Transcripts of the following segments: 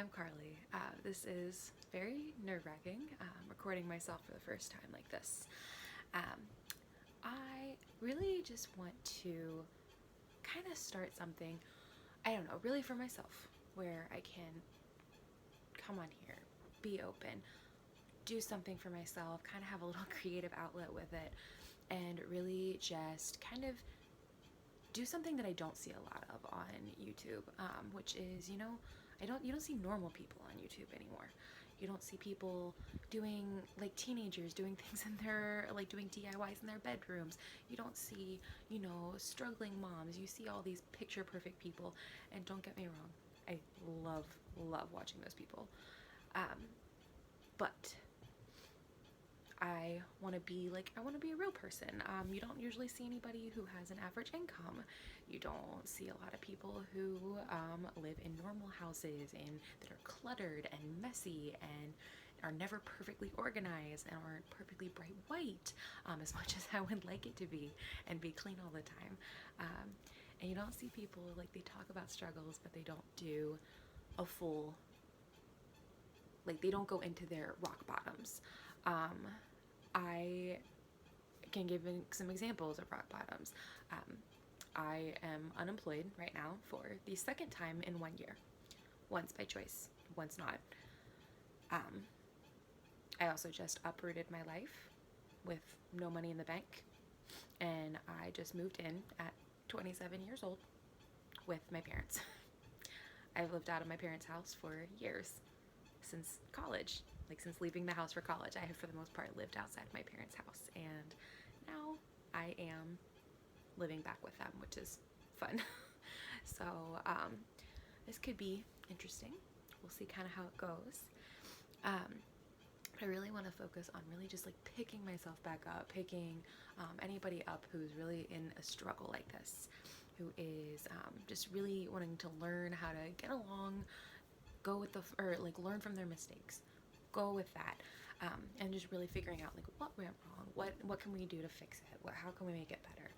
I'm Carly. This is very nerve-wracking, recording myself for the first time like this. Um, I really just want to kind of start something, I don't know, really for myself, where I can come on here, be open, do something for myself, kind of have a little creative outlet with it, and really just kind of do something that I don't see a lot of on YouTube, which is, you don't see normal people on YouTube anymore. You don't see people doing, like, teenagers doing things in their, like, doing DIYs in their bedrooms. You don't see, struggling moms. You see all these picture perfect people, and don't get me wrong, I love watching those people. Um, but I want to be a real person. You don't usually see anybody who has an average income. You don't see a lot of people who live in normal houses and that are cluttered and messy and are never perfectly organized and aren't perfectly bright white, as much as I would like it to be and be clean all the time. Um, and you don't see people, like, they talk about struggles, but they don't do a full, like, they don't go into their rock bottoms. Um, I can give some examples of rock bottoms. Um, I am unemployed right now for the second time in 1 year. Once by choice, once not. Um, I also just uprooted my life with no money in the bank, and I just moved in at 27 years old with my parents. I've lived out of my parents' house for years, since college, like since leaving the house for college. I have, for the most part, lived outside my parents' house, and now I am living back with them, which is fun. So this could be interesting. We'll see kind of how it goes. But I really want to focus on really just like picking myself back up, picking anybody up who's really in a struggle like this, who is just really wanting to learn how to get along, go with or like learn from their mistakes, go with that, and just really figuring out like what went wrong, what can we do to fix it, how can we make it better.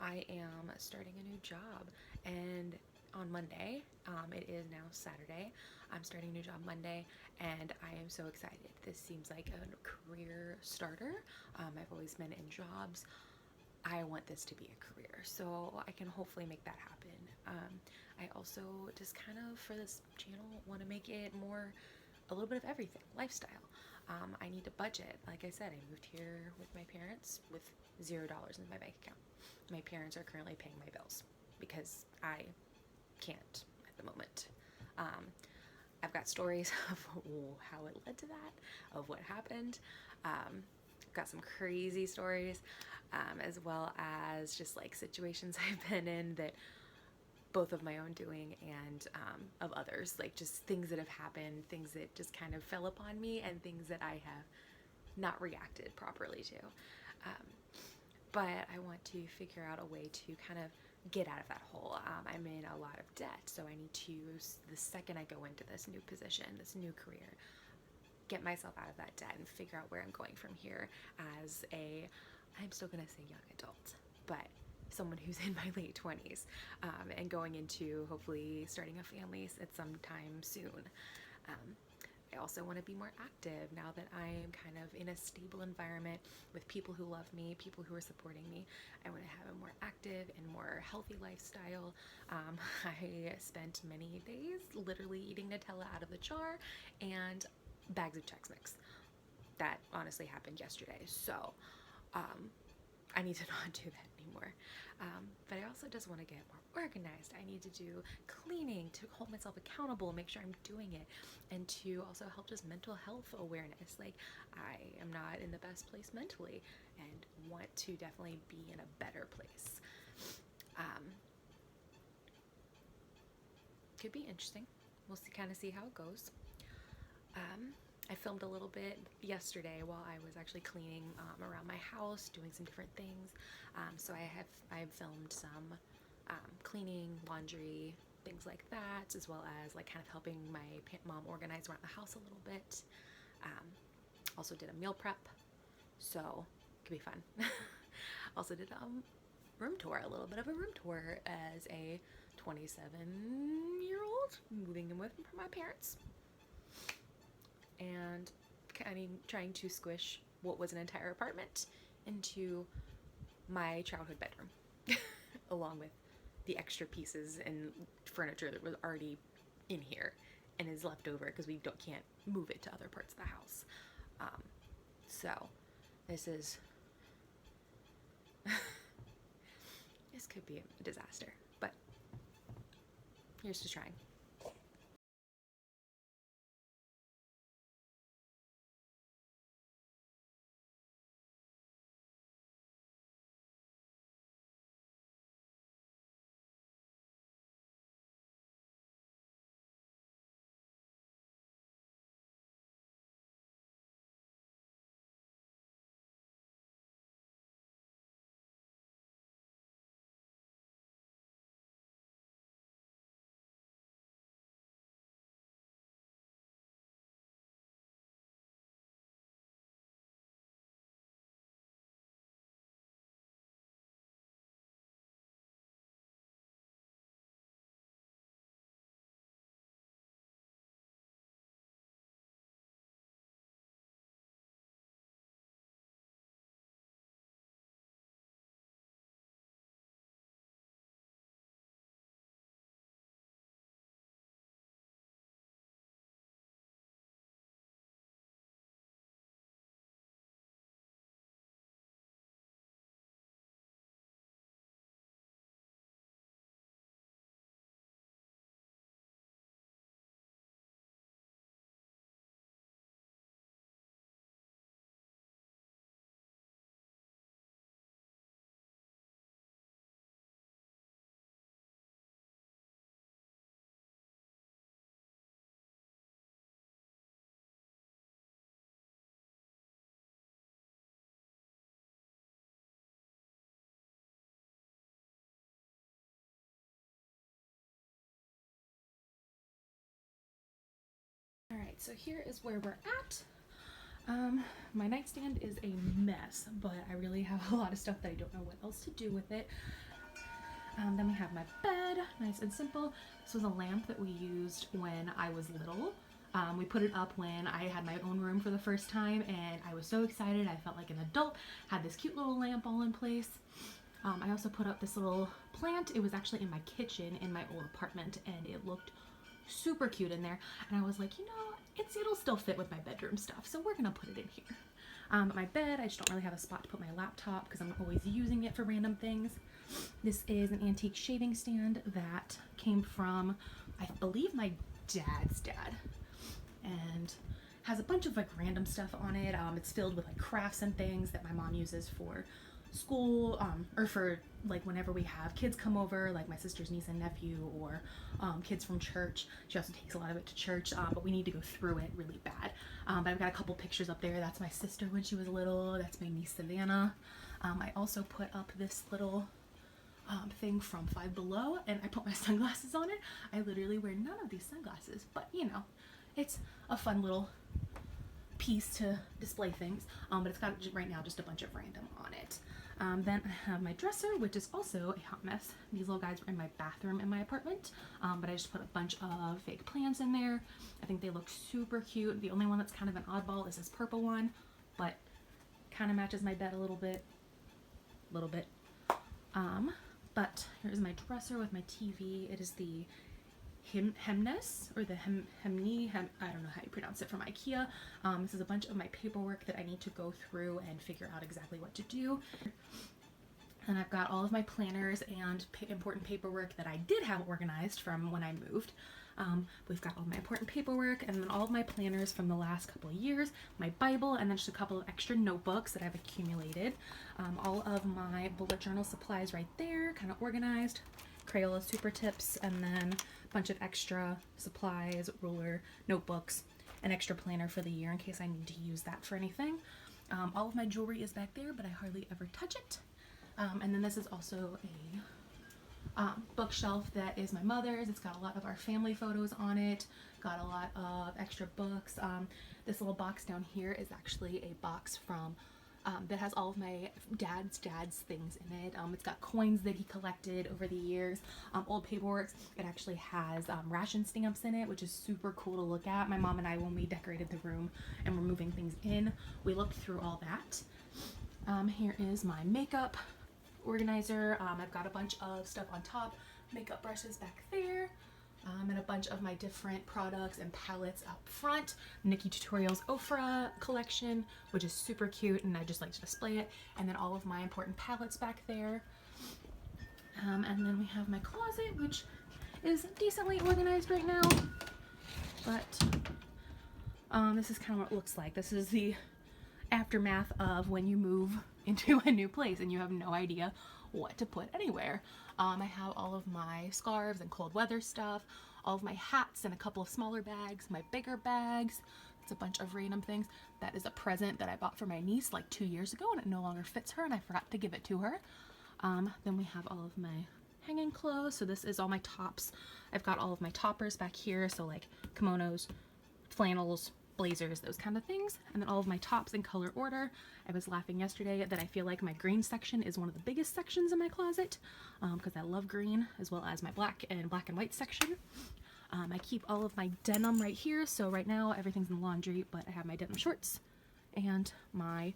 I am starting a new job, and on Monday, it is now Saturday, I'm starting a new job Monday, and I am so excited. This seems like a career starter. I've always been in jobs. I want this to be a career, so I can hopefully make that happen. I also just kind of, for this channel, want to make it more a little bit of everything, lifestyle. I need a budget. Like I said, I moved here with my parents with $0 in my bank account. My parents are currently paying my bills because I can't at the moment. I've got stories of how it led to that, of what happened. I've got some crazy stories, as well as just like situations I've been in that both of my own doing and of others, like just things that have happened, things that just kind of fell upon me, and things that I have not reacted properly to. Um, but I want to figure out a way to kind of get out of that hole. I'm in a lot of debt, so I need to, the second I go into this new position, this new career, get myself out of that debt and figure out where I'm going from here as I'm still going to say young adult, but someone who's in my late 20s, and going into hopefully starting a family at some time soon. I also want to be more active now that I am kind of in a stable environment with people who love me, people who are supporting me. I want to have a more active and more healthy lifestyle. I spent many days literally eating Nutella out of the jar and bags of Chex Mix. That honestly happened yesterday. So I need to not do that anymore. But I also just want to get more organized. I need to do cleaning to hold myself accountable, make sure I'm doing it, and to also help just mental health awareness. Like, I am not in the best place mentally and want to definitely be in a better place. Could be interesting. We'll see how it goes. I filmed a little bit yesterday while I was actually cleaning around my house, doing some different things. So I've filmed some cleaning, laundry, things like that, as well as like kind of helping my mom organize around the house a little bit. Also did a meal prep, so it could be fun. Also did a room tour, a little bit of a room tour as a 27-year-old moving in with my parents, and trying to squish what was an entire apartment into my childhood bedroom, along with the extra pieces and furniture that was already in here and is left over because we can't move it to other parts of the house. So this is this could be a disaster, but here's to trying. All right, so here is where we're at. My nightstand is a mess, but I really have a lot of stuff that I don't know what else to do with it. Then we have my bed, nice and simple. This was a lamp that we used when I was little. We put it up when I had my own room for the first time, and I was so excited. I felt like an adult, had this cute little lamp all in place. I also put up this little plant. It was actually in my kitchen in my old apartment, and it looked super cute in there. And I was like, you know, it'll still fit with my bedroom stuff, so we're gonna put it in here. My bed, I just don't really have a spot to put my laptop because I'm always using it for random things. This is an antique shaving stand that came from, I believe, my dad's dad, and has a bunch of like random stuff on it. It's filled with like crafts and things that my mom uses for school, or for like whenever we have kids come over, like my sister's niece and nephew, or kids from church. She also takes a lot of it to church, but we need to go through it really bad. But I've got a couple pictures up there. That's my sister when she was little. That's my niece Savannah. I also put up this little thing from Five Below, and I put my sunglasses on it. I literally wear none of these sunglasses, but you know, it's a fun little piece to display things, but it's got right now just a bunch of random on it. Then I have my dresser, which is also a hot mess. These little guys were in my bathroom in my apartment, but I just put a bunch of fake plants in there. I think they look super cute. The only one that's kind of an oddball is this purple one, but kind of matches my bed a little bit. But here's my dresser with my TV. It is the Hemnes, or the Hemni, I don't know how you pronounce it, from IKEA. This is a bunch of my paperwork that I need to go through and figure out exactly what to do. And I've got all of my planners and important paperwork that I did have organized from when I moved. We've got all my important paperwork, and then all of my planners from the last couple of years, my Bible, and then just a couple of extra notebooks that I've accumulated. All of my bullet journal supplies right there, kind of organized. Crayola Super Tips, and then a bunch of extra supplies, ruler, notebooks, an extra planner for the year in case I need to use that for anything. All of my jewelry is back there, but I hardly ever touch it. And then this is also a bookshelf that is my mother's. It's got a lot of our family photos on it, got a lot of extra books. This little box down here is actually a box from that has all of my dad's things in it. It's got coins that he collected over the years, old paperwork. It actually has ration stamps in it, which is super cool to look at. My mom and I, when we decorated the room and were moving things in, we looked through all that. Here is my makeup organizer. I've got a bunch of stuff on top, makeup brushes back there, and a bunch of my different products and palettes up front. NikkieTutorials Ofra collection, which is super cute, and I just like to display it. And then all of my important palettes back there. And then we have my closet, which is decently organized right now. But this is kind of what it looks like. This is the aftermath of when you move into a new place and you have no idea what to put anywhere. I have all of my scarves and cold weather stuff, all of my hats and a couple of smaller bags, my bigger bags. It's a bunch of random things. That is a present that I bought for my niece like 2 years ago, and it no longer fits her, and I forgot to give it to her. Then we have all of my hanging clothes. So this is all my tops. I've got all of my toppers back here, so like kimonos, flannels, blazers, those kind of things. And then all of my tops in color order. I was laughing yesterday that I feel like my green section is one of the biggest sections in my closet, because I love green, as well as my black and white section. I keep all of my denim right here, so right now everything's in the laundry, but I have my denim shorts and my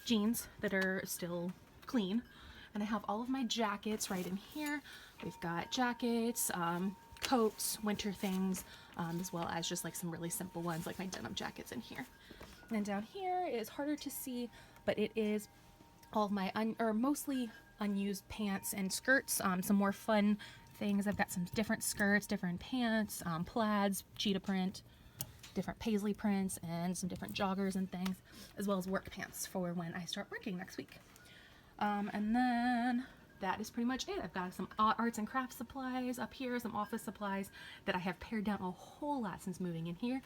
jeans that are still clean. And I have all of my jackets right in here. We've got jackets, coats, winter things, as well as just like some really simple ones like my denim jackets in here. And then down here is harder to see, but it is all of my mostly unused pants and skirts, some more fun things. I've got some different skirts, different pants, plaids, cheetah print, different paisley prints, and some different joggers and things, as well as work pants for when I start working next week. And then that is pretty much it. I've got some arts and crafts supplies up here, some office supplies that I have pared down a whole lot since moving in here,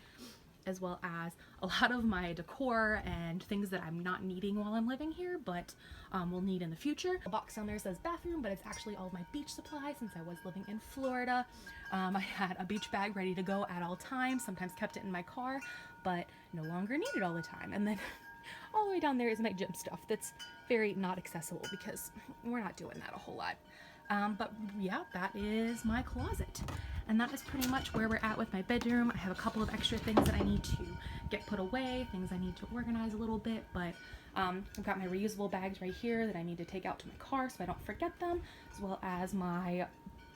as well as a lot of my decor and things that I'm not needing while I'm living here, but will need in the future. The box down there says bathroom, but it's actually all of my beach supplies since I was living in Florida. I had a beach bag ready to go at all times, sometimes kept it in my car, but no longer need it all the time. And then all the way down there is my gym stuff that's very not accessible because we're not doing that a whole lot. But yeah, that is my closet. And that is pretty much where we're at with my bedroom. I have a couple of extra things that I need to get put away, things I need to organize a little bit, but I've got my reusable bags right here that I need to take out to my car so I don't forget them, as well as my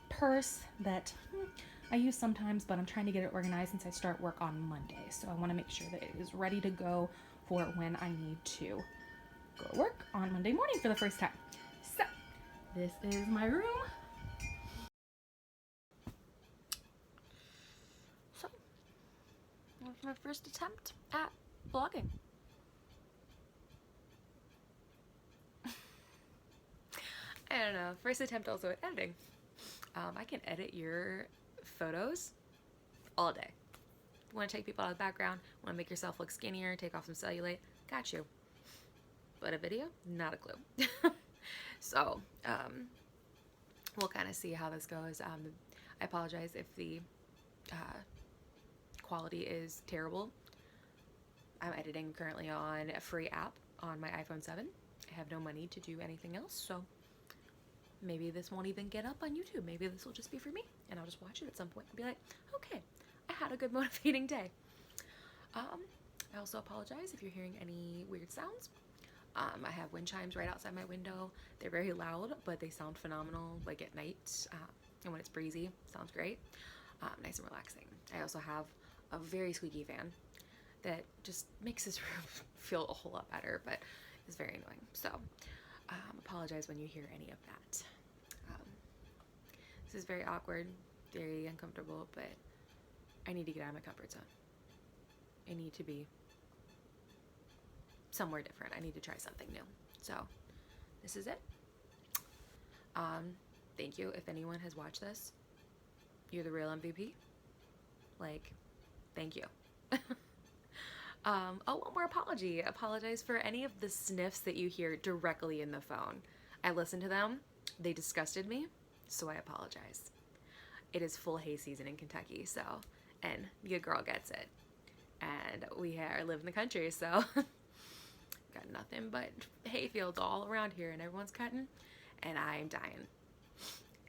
purse that I use sometimes, but I'm trying to get it organized since I start work on Monday. So I want to make sure that it is ready to go for when I need to go to work on Monday morning for the first time. So this is my room. So that was my first attempt at vlogging. I don't know, first attempt also at editing. I can edit your photos all day. Want to take people out of the background, want to make yourself look skinnier, take off some cellulite, got you. But a video, not a clue. So, we'll kind of see how this goes. I apologize if the quality is terrible. I'm editing currently on a free app on my iPhone 7. I have no money to do anything else, so maybe this won't even get up on YouTube. Maybe this will just be for me, and I'll just watch it at some point and be like, okay, I had a good motivating day. I also apologize if you're hearing any weird sounds. I have wind chimes right outside my window. They're very loud, but they sound phenomenal, like at night, and when it's breezy, sounds great. Nice and relaxing. I also have a very squeaky fan that just makes this room feel a whole lot better, but it's very annoying. So, apologize when you hear any of that. This is very awkward, very uncomfortable, but I need to get out of my comfort zone. I need to be somewhere different. I need to try something new. So this is it. Thank you if anyone has watched this. You're the real MVP. Like, thank you. Oh, one more apology. Apologize for any of the sniffs that you hear directly in the phone. I listened to them. They disgusted me, so I apologize. It is full hay season in Kentucky, so, and your girl gets it. And we live in the country, so Got nothing but hay fields all around here, and everyone's cutting, and I'm dying.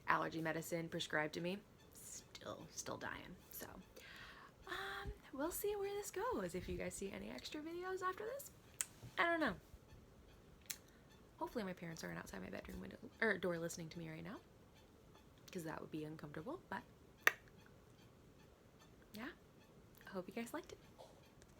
Allergy medicine prescribed to me, still dying. So, we'll see where this goes. If you guys see any extra videos after this, I don't know. Hopefully my parents aren't outside my bedroom window or door listening to me right now, because that would be uncomfortable. But yeah, I hope you guys liked it.